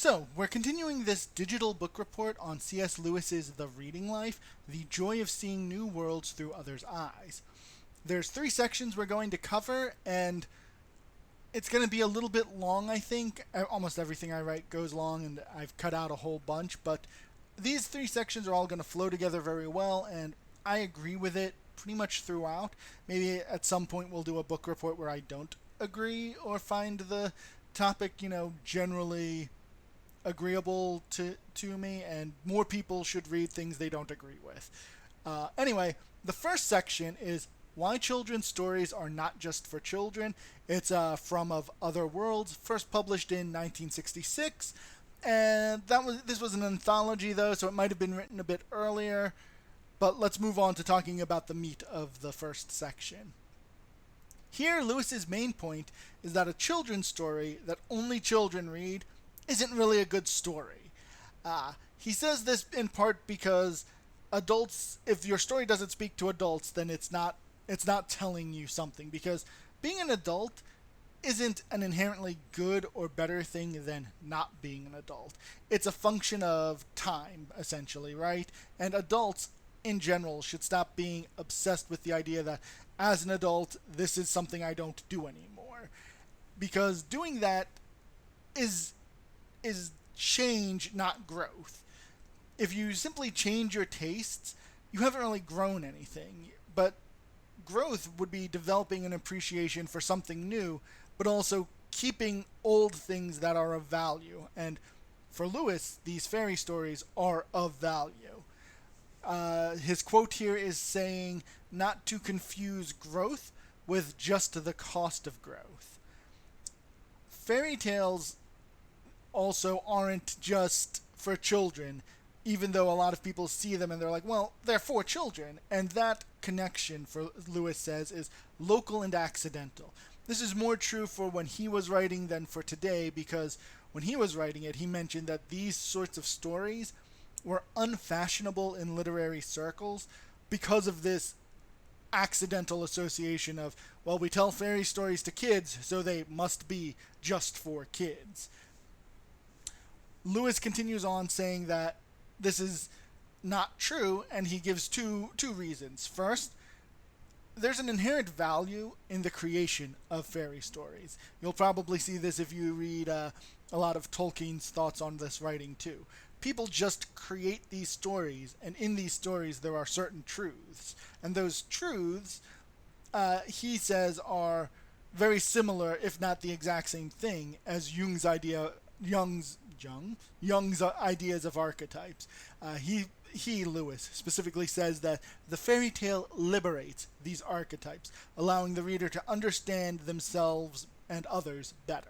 So, we're continuing this digital book report on C.S. Lewis's The Reading Life, The Joy of Seeing New Worlds Through Others' Eyes. There's 3 sections we're going to cover, and it's going to be a little bit long, I think. Almost everything I write goes long, and I've cut out a whole bunch, but these 3 sections are all going to flow together very well, and I agree with it pretty much throughout. Maybe at some point we'll do a book report where I don't agree or find the topic, generally agreeable to me, and more people should read things they don't agree with. Anyway, the first section is why children's stories are not just for children. It's from Of Other Worlds, first published in 1966, and this was an anthology though, so it might have been written a bit earlier. But let's move on to talking about the meat of the first section. Here, Lewis's main point is that a children's story that only children read isn't really a good story. He says this in part because adults, if your story doesn't speak to adults, then it's not telling you something, because being an adult isn't an inherently good or better thing than not being an adult. It's a function of time, essentially, right? And adults in general should stop being obsessed with the idea that as an adult, this is something I don't do anymore. Because doing that is change, not growth. If you simply change your tastes, you haven't really grown anything. But growth would be developing an appreciation for something new, but also keeping old things that are of value. And for Lewis, these fairy stories are of value. His quote here is saying not to confuse growth with just the cost of growth. Fairy tales also aren't just for children, even though a lot of people see them and they're like, well, they're for children. And that connection, for Lewis says, is local and accidental. This is more true for when he was writing than for today, because when he was writing it, he mentioned that these sorts of stories were unfashionable in literary circles because of this accidental association of, well, we tell fairy stories to kids, so they must be just for kids. Lewis continues on saying that this is not true, and he gives two reasons. First, there's an inherent value in the creation of fairy stories. You'll probably see this if you read a lot of Tolkien's thoughts on this writing too. People just create these stories, and in these stories there are certain truths. And those truths, he says, are very similar, if not the exact same thing, as Jung's ideas of archetypes. Lewis, specifically says that the fairy tale liberates these archetypes, allowing the reader to understand themselves and others better.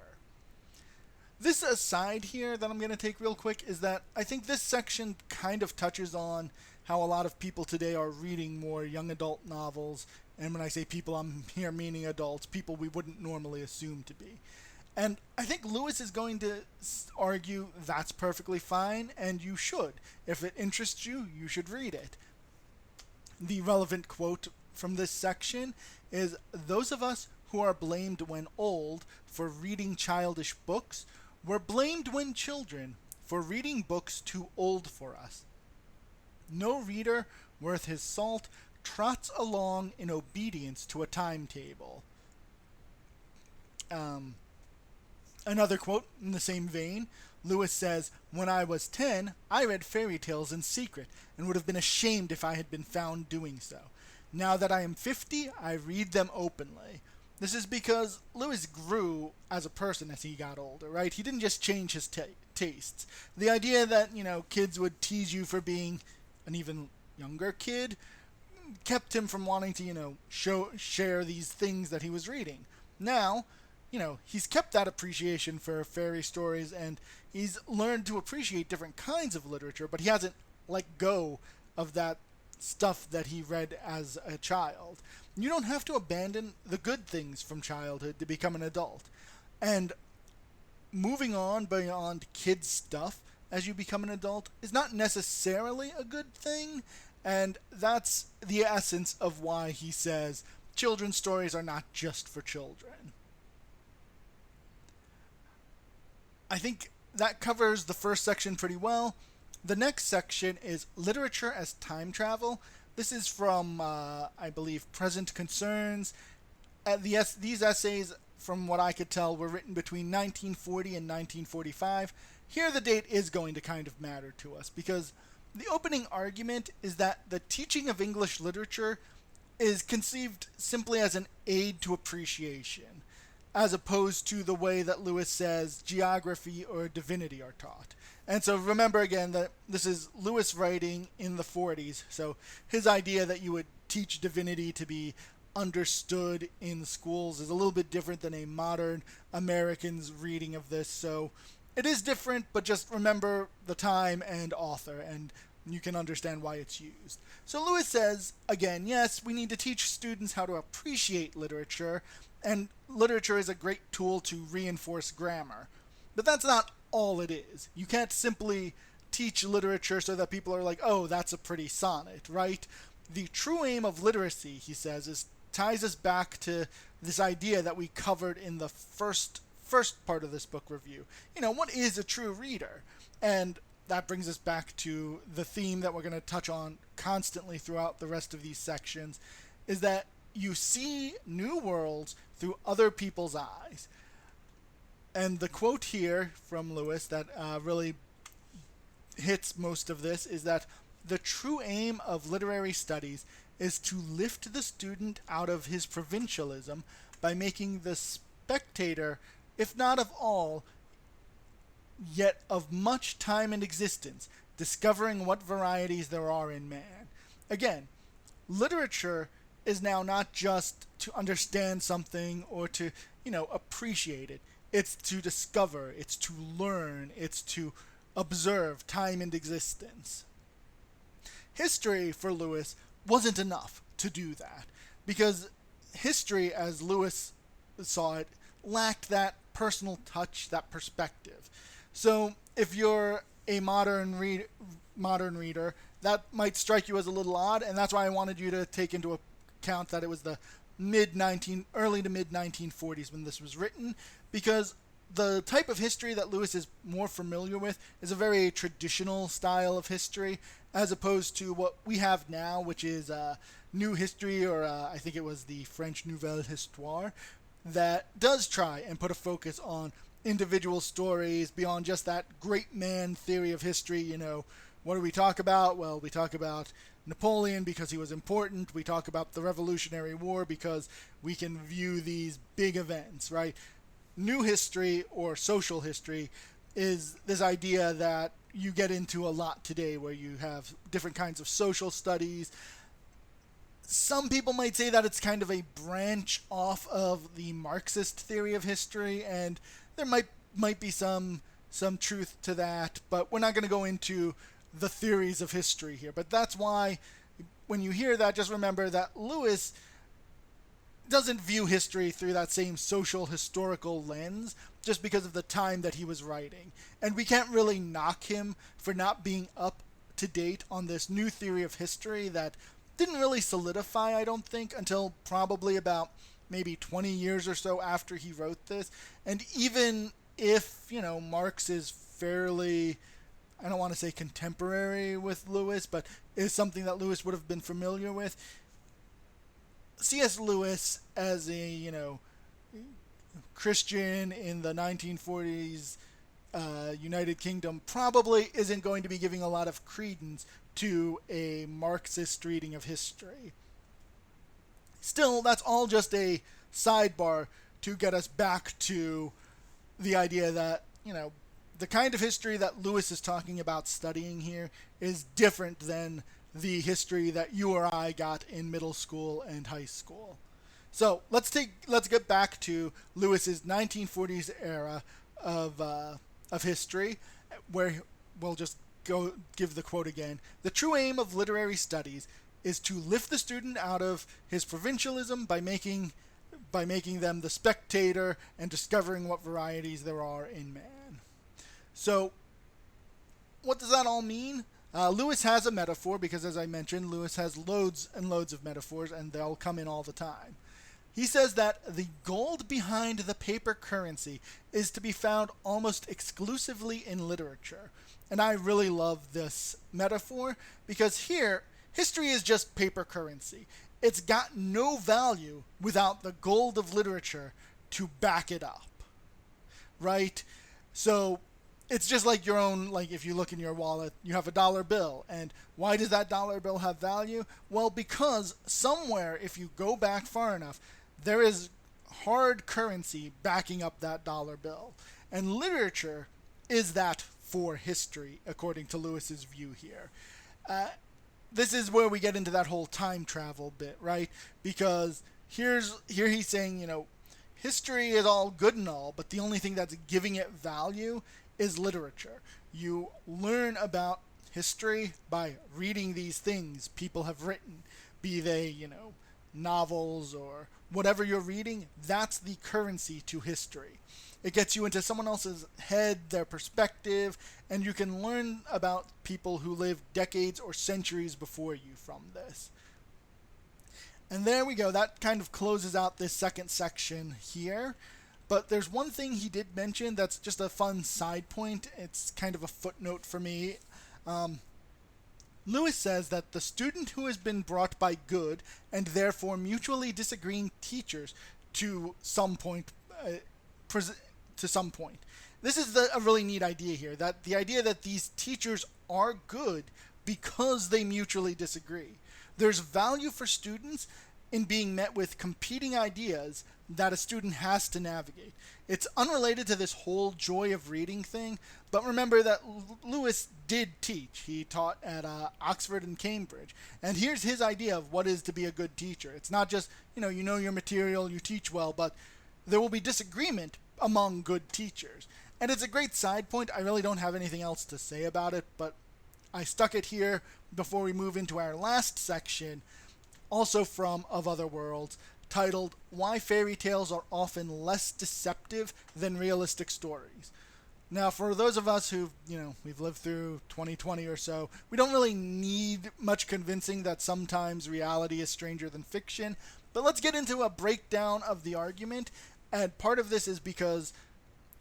This aside here that I'm going to take real quick is that I think this section kind of touches on how a lot of people today are reading more young adult novels, and when I say people, I'm here meaning adults, people we wouldn't normally assume to be. And I think Lewis is going to argue that's perfectly fine, and you should. If it interests you, you should read it. The relevant quote from this section is, "Those of us who are blamed when old for reading childish books were blamed when children for reading books too old for us. No reader worth his salt trots along in obedience to a timetable." Another quote in the same vein, Lewis says, "When I was 10, I read fairy tales in secret and would have been ashamed if I had been found doing so. Now that I am 50, I read them openly." This is because Lewis grew as a person as he got older, right? He didn't just change his tastes. The idea that, kids would tease you for being an even younger kid kept him from wanting to, share these things that he was reading. Now, he's kept that appreciation for fairy stories, and he's learned to appreciate different kinds of literature, but he hasn't let go of that stuff that he read as a child. You don't have to abandon the good things from childhood to become an adult. And moving on beyond kids' stuff as you become an adult is not necessarily a good thing, and that's the essence of why he says children's stories are not just for children. I think that covers the first section pretty well. The next section is literature as time travel. This is from, I believe, Present Concerns. These essays, from what I could tell, were written between 1940 and 1945. Here, the date is going to kind of matter to us because the opening argument is that the teaching of English literature is conceived simply as an aid to appreciation, as opposed to the way that Lewis says geography or divinity are taught. And so remember again that this is Lewis writing in the 40s, so his idea that you would teach divinity to be understood in schools is a little bit different than a modern American's reading of this. So it is different, but just remember the time and author, and you can understand why it's used. So Lewis says, again, yes, we need to teach students how to appreciate literature, and literature is a great tool to reinforce grammar. But that's not all it is. You can't simply teach literature so that people are like, oh, that's a pretty sonnet, right? The true aim of literacy, he says, ties us back to this idea that we covered in the first part of this book review. What is a true reader? And that brings us back to the theme that we're going to touch on constantly throughout the rest of these sections, is that you see new worlds through other people's eyes. And the quote here from Lewis that really hits most of this is that the true aim of literary studies is to lift the student out of his provincialism by making the spectator, if not of all, yet of much time and existence, discovering what varieties there are in man. Again, literature is now not just to understand something or to, appreciate it. It's to discover, it's to learn, it's to observe time and existence. History, for Lewis, wasn't enough to do that, because history, as Lewis saw it, lacked that personal touch, that perspective. So if you're a modern reader, that might strike you as a little odd, and that's why I wanted you to take into account that it was the early to mid 1940s when this was written, because the type of history that Lewis is more familiar with is a very traditional style of history, as opposed to what we have now, which is new history, or I think it was the French Nouvelle Histoire, that does try and put a focus on individual stories beyond just that great man theory of history. What do we talk about? Well, we talk about Napoleon because he was important. We talk about the Revolutionary War because we can view these big events, right? New history, or social history, is this idea that you get into a lot today, where you have different kinds of social studies. Some people might say that it's kind of a branch off of the Marxist theory of history, and there might be some truth to that, but we're not going to go into the theories of history here. But that's why, when you hear that, just remember that Lewis doesn't view history through that same social historical lens, just because of the time that he was writing. And we can't really knock him for not being up to date on this new theory of history that didn't really solidify, I don't think, until probably about maybe 20 years or so after he wrote this. And even if, Marx is fairly, I don't want to say contemporary with Lewis, but is something that Lewis would have been familiar with, C.S. Lewis, as a, Christian in the 1940s United Kingdom, probably isn't going to be giving a lot of credence to a Marxist reading of history. Still, that's all just a sidebar to get us back to the idea that, the kind of history that Lewis is talking about studying here is different than the history that you or I got in middle school and high school. So let's get back to Lewis's 1940s era of history, where we'll just go give the quote again. The true aim of literary studies is to lift the student out of his provincialism by making them the spectator and discovering what varieties there are in man. So what does that all mean? Lewis has a metaphor because, as I mentioned, Lewis has loads and loads of metaphors, and they'll come in all the time. He says that the gold behind the paper currency is to be found almost exclusively in literature. And I really love this metaphor because here, history is just paper currency. It's got no value without the gold of literature to back it up, right? So it's just like your own, like if you look in your wallet, you have a dollar bill. And why does that dollar bill have value? Well, because somewhere, if you go back far enough, there is hard currency backing up that dollar bill. And literature is that for history, according to Lewis's view here. This is where we get into that whole time travel bit, right? Because here he's saying, history is all good and all, but the only thing that's giving it value is literature. You learn about history by reading these things people have written, be they, novels or whatever you're reading. That's the currency to history. It gets you into someone else's head, their perspective, and you can learn about people who lived decades or centuries before you from this. And there we go. That kind of closes out this second section here. But there's one thing he did mention that's just a fun side point. It's kind of a footnote for me. Lewis says that the student who has been brought by good and therefore mutually disagreeing teachers to some point, This is a really neat idea here. That the idea that these teachers are good because they mutually disagree. There's value for students in being met with competing ideas that a student has to navigate. It's unrelated to this whole joy of reading thing, but remember that Lewis did teach. He taught at Oxford and Cambridge. And here's his idea of what is to be a good teacher. It's not just, you know your material, you teach well, but there will be disagreement among good teachers. And it's a great side point. I really don't have anything else to say about it, but I stuck it here before we move into our last section, also from Of Other Worlds, titled Why Fairy Tales Are Often Less Deceptive Than Realistic Stories. Now, for those of us who, we've lived through 2020 or so, we don't really need much convincing that sometimes reality is stranger than fiction, but let's get into a breakdown of the argument, and part of this is because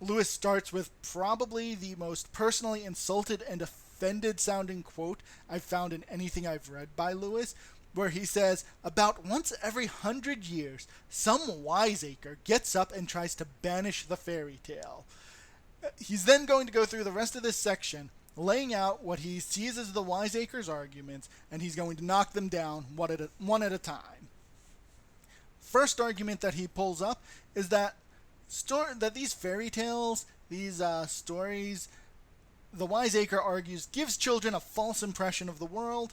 Lewis starts with probably the most personally insulted and offended sounding quote I've found in anything I've read by Lewis, where he says, about once every 100 years, some wiseacre gets up and tries to banish the fairy tale. He's then going to go through the rest of this section, laying out what he sees as the wiseacre's arguments, and he's going to knock them down one at a time. First argument that he pulls up is that these fairy tales, these stories, the wiseacre argues, gives children a false impression of the world,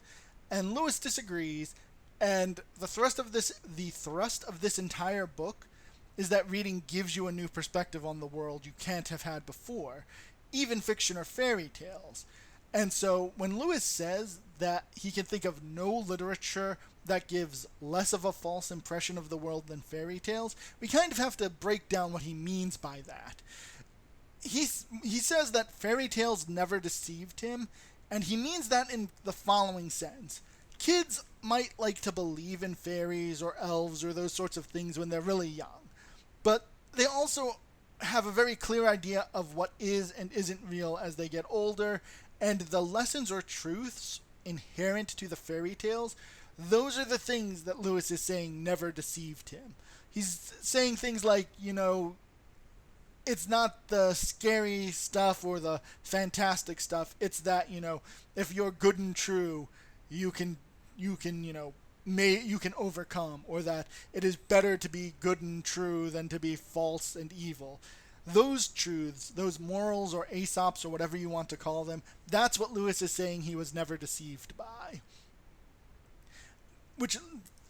and Lewis disagrees, and the thrust of this entire book is that reading gives you a new perspective on the world you can't have had before, even fiction or fairy tales. And so when Lewis says that he can think of no literature that gives less of a false impression of the world than fairy tales, we kind of have to break down what he means by that. He says that fairy tales never deceived him, and he means that in the following sense. Kids might like to believe in fairies or elves or those sorts of things when they're really young, but they also have a very clear idea of what is and isn't real as they get older, and the lessons or truths inherent to the fairy tales, those are the things that Lewis is saying never deceived him. He's saying things like, it's not the scary stuff or the fantastic stuff. It's that, if you're good and true, you can overcome, or that it is better to be good and true than to be false and evil. Those truths, those morals or Aesops or whatever you want to call them, that's what Lewis is saying he was never deceived by. Which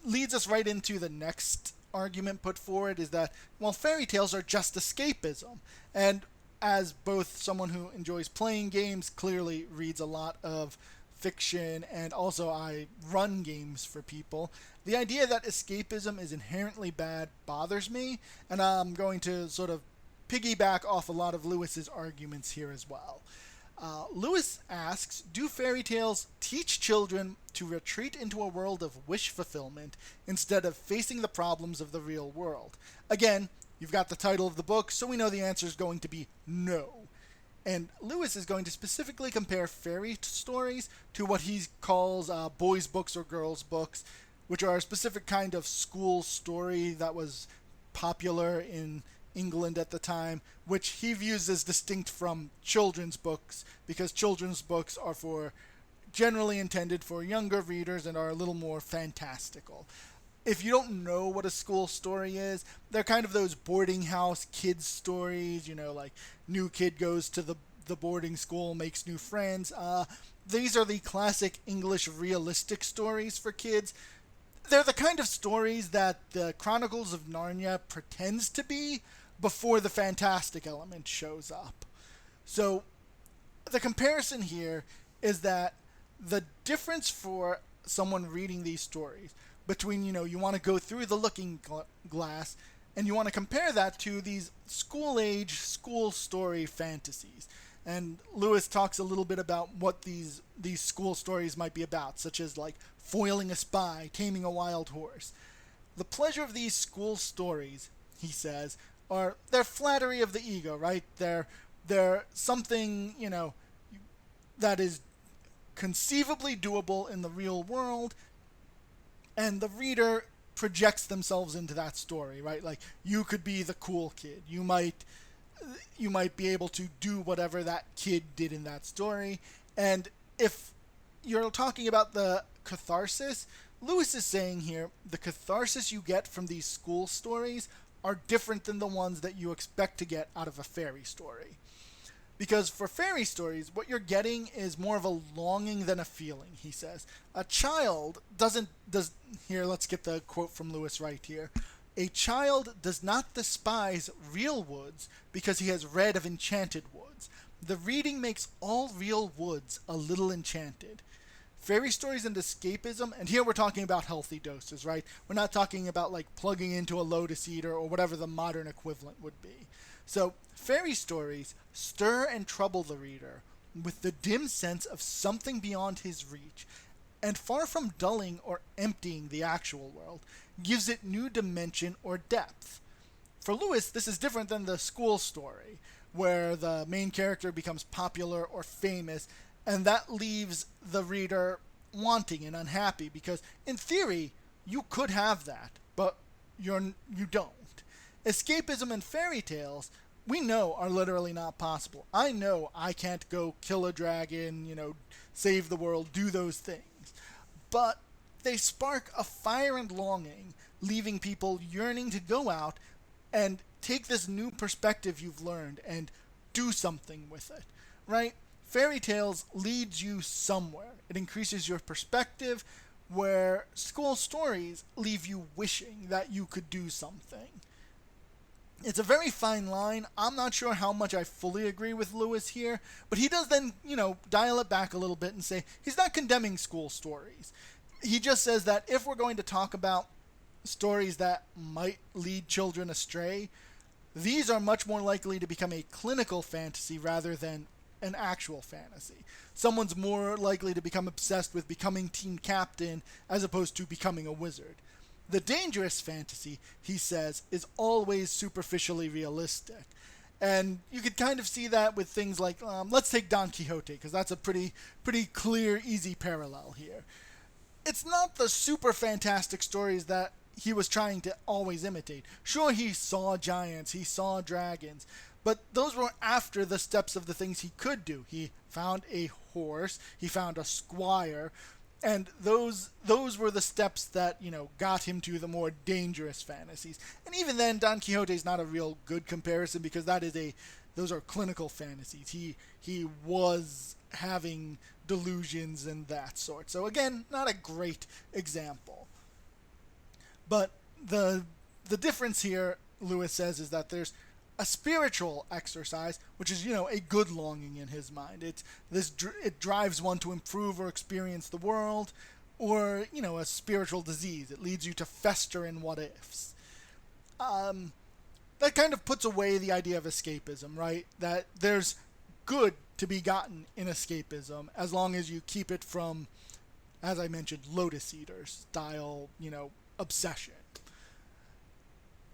leads us right into the next argument put forward, is that, fairy tales are just escapism. And as both someone who enjoys playing games, clearly reads a lot of fiction, and also I run games for people, the idea that escapism is inherently bad bothers me, and I'm going to sort of piggyback off a lot of Lewis's arguments here as well. Lewis asks, do fairy tales teach children to retreat into a world of wish fulfillment instead of facing the problems of the real world? Again, you've got the title of the book, so we know the answer is going to be no. And Lewis is going to specifically compare fairy stories to what he calls boys' books or girls' books, which are a specific kind of school story that was popular in England at the time, which he views as distinct from children's books, because children's books are for generally intended for younger readers and are a little more fantastical. If you don't know what a school story is, they're kind of those boarding house kids stories, like new kid goes to the boarding school, makes new friends. These are the classic English realistic stories for kids. They're the kind of stories that the Chronicles of Narnia pretends to be before the fantastic element shows up. So the comparison here is that the difference for someone reading these stories between, you want to go through the looking glass and you want to compare that to these school age, school story fantasies. And Lewis talks a little bit about what these school stories might be about, such as like foiling a spy, taming a wild horse. The pleasure of these school stories, he says, are they're flattery of the ego, right? They're something, that is conceivably doable in the real world, and the reader projects themselves into that story, right? Like, you could be the cool kid. You might be able to do whatever that kid did in that story. And if you're talking about the catharsis, Lewis is saying here the catharsis you get from these school stories are different than the ones that you expect to get out of a fairy story. Because for fairy stories, what you're getting is more of a longing than a feeling, he says. A child here, let's get the quote from Lewis right here. A child does not despise real woods because he has read of enchanted woods. The reading makes all real woods a little enchanted. Fairy stories and escapism, and here we're talking about healthy doses, right? We're not talking about like plugging into a lotus eater or whatever the modern equivalent would be. So, fairy stories stir and trouble the reader with the dim sense of something beyond his reach, and far from dulling or emptying the actual world, gives it new dimension or depth. For Lewis, this is different than the school story, where the main character becomes popular or famous, and that leaves the reader wanting and unhappy, because in theory, you could have that, but you don't. Escapism and fairy tales, we know, are literally not possible. I know I can't go kill a dragon, save the world, do those things. But they spark a fire and longing, leaving people yearning to go out and take this new perspective you've learned and do something with it, right? Fairy tales leads you somewhere. It increases your perspective, where school stories leave you wishing that you could do something. It's a very fine line. I'm not sure how much I fully agree with Lewis here, but he does then, dial it back a little bit and say he's not condemning school stories. He just says that if we're going to talk about stories that might lead children astray, these are much more likely to become a clinical fantasy rather than an actual fantasy. Someone's more likely to become obsessed with becoming team captain as opposed to becoming a wizard. The dangerous fantasy, he says, is always superficially realistic. And you could kind of see that with things like, let's take Don Quixote, because that's a pretty clear, easy parallel here. It's not the super fantastic stories that he was trying to always imitate. Sure, he saw giants, he saw dragons, but those were after the steps of the things he could do. He found a horse, he found a squire, and those were the steps that, got him to the more dangerous fantasies. And even then, Don Quixote is not a real good comparison, because those are clinical fantasies. He was having delusions and that sort. So again, not a great example. But the difference here, Lewis says, is that there's a spiritual exercise, which is, a good longing in his mind. It drives one to improve or experience the world, or, a spiritual disease. It leads you to fester in what ifs. That kind of puts away the idea of escapism, right? That there's good to be gotten in escapism, as long as you keep it from, as I mentioned, Lotus Eater style, obsession.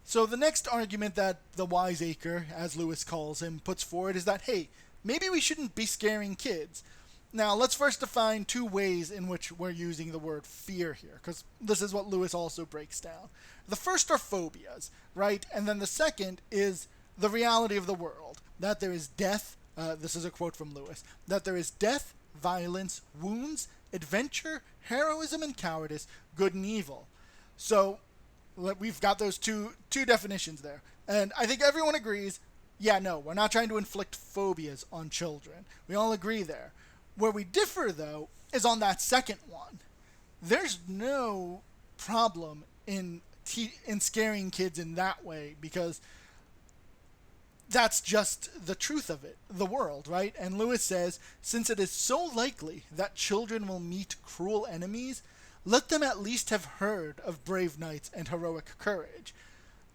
So the next argument that the wiseacre, as Lewis calls him, puts forward is that, hey, maybe we shouldn't be scaring kids. Now, let's first define two ways in which we're using the word fear here, because this is what Lewis also breaks down. The first are phobias, right? And then the second is the reality of the world, that there is death, this is a quote from Lewis, that there is death, violence, wounds, adventure, heroism and cowardice, good and evil. So we've got those two definitions there. And I think everyone agrees, yeah, no, we're not trying to inflict phobias on children. We all agree there. Where we differ, though, is on that second one. There's no problem in scaring kids in that way, because that's just the truth of it, the world, right? And Lewis says, since it is so likely that children will meet cruel enemies, let them at least have heard of brave knights and heroic courage.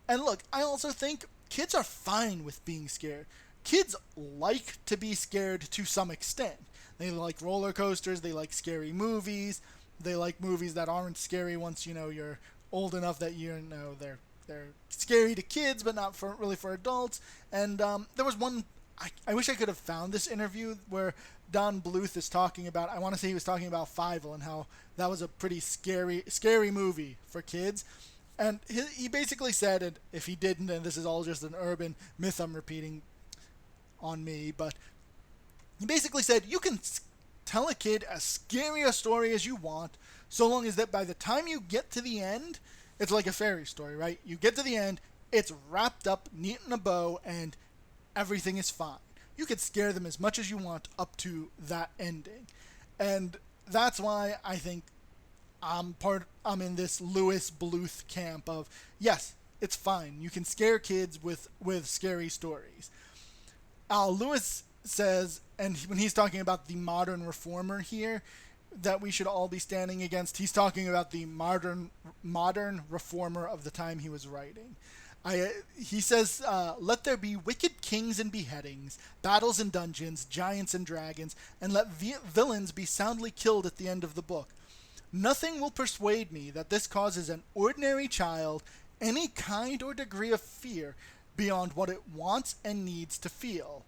And look, I also think kids are fine with being scared. Kids like to be scared to some extent. They like roller coasters, they like scary movies, they like movies that aren't scary once, you're old enough that they're scary to kids, but not really for adults. And there was one, I wish I could have found this interview where Don Bluth is talking about, I want to say he was talking about Fievel and how that was a pretty scary movie for kids. And he basically said, and if he didn't, and this is all just an urban myth I'm repeating on me, but he basically said, you can tell a kid as scary a story as you want, so long as that by the time you get to the end, it's like a fairy story, right? You get to the end, it's wrapped up neat in a bow, and everything is fine. You could scare them as much as you want up to that ending. And that's why I think I'm in this Lewis Bluth camp of, yes, it's fine. You can scare kids with scary stories. Lewis says, and when he's talking about the modern reformer here that we should all be standing against, he's talking about the modern reformer of the time he was writing. He says, let there be wicked kings and beheadings, battles and dungeons, giants and dragons, and let villains be soundly killed at the end of the book. Nothing will persuade me that this causes an ordinary child any kind or degree of fear beyond what it wants and needs to feel.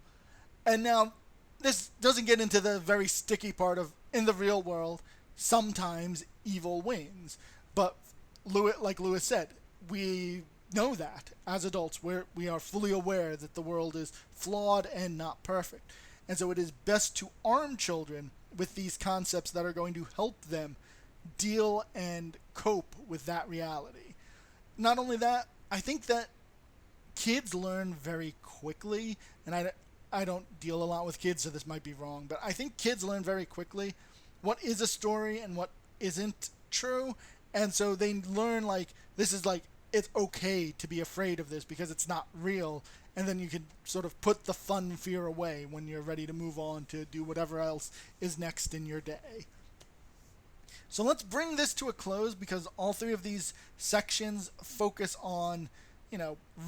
And now, this doesn't get into the very sticky part of, in the real world, sometimes evil wins. But like Lewis said, we know that as adults. We are fully aware that the world is flawed and not perfect. And so it is best to arm children with these concepts that are going to help them deal and cope with that reality. Not only that, I think that kids learn very quickly, and I don't deal a lot with kids, so this might be wrong, but I think kids learn very quickly what is a story and what isn't true, and so they learn, this is it's okay to be afraid of this because it's not real, and then you can sort of put the fun fear away when you're ready to move on to do whatever else is next in your day. So let's bring this to a close, because all three of these sections focus on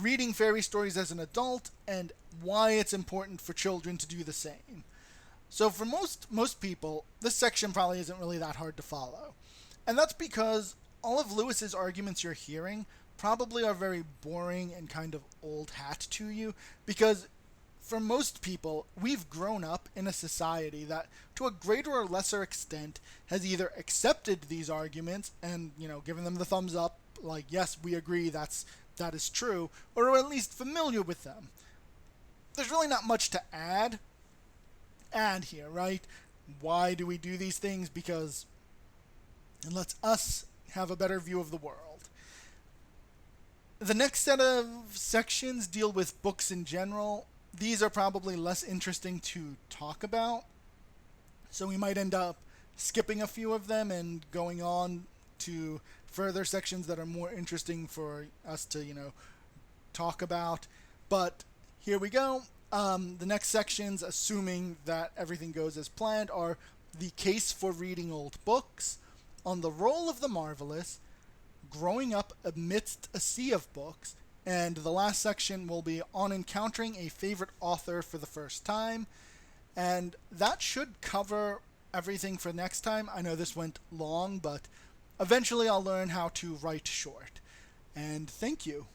reading fairy stories as an adult and why it's important for children to do the same. So for most people, this section probably isn't really that hard to follow. And that's because all of Lewis's arguments you're hearing probably are very boring and kind of old hat to you, because for most people, we've grown up in a society that, to a greater or lesser extent, has either accepted these arguments and, given them the thumbs up, like, yes, we agree that is true, or are at least familiar with them. There's really not much to add here, right? Why do we do these things? Because it lets us have a better view of the world. The next set of sections deal with books in general. These are probably less interesting to talk about, so we might end up skipping a few of them and going on to further sections that are more interesting for us to, talk about. But here we go. The next sections, assuming that everything goes as planned, are the case for reading old books, on the role of the marvelous, growing up amidst a sea of books, and the last section will be on encountering a favorite author for the first time. And that should cover everything for next time. I know this went long, but eventually I'll learn how to write short. And thank you.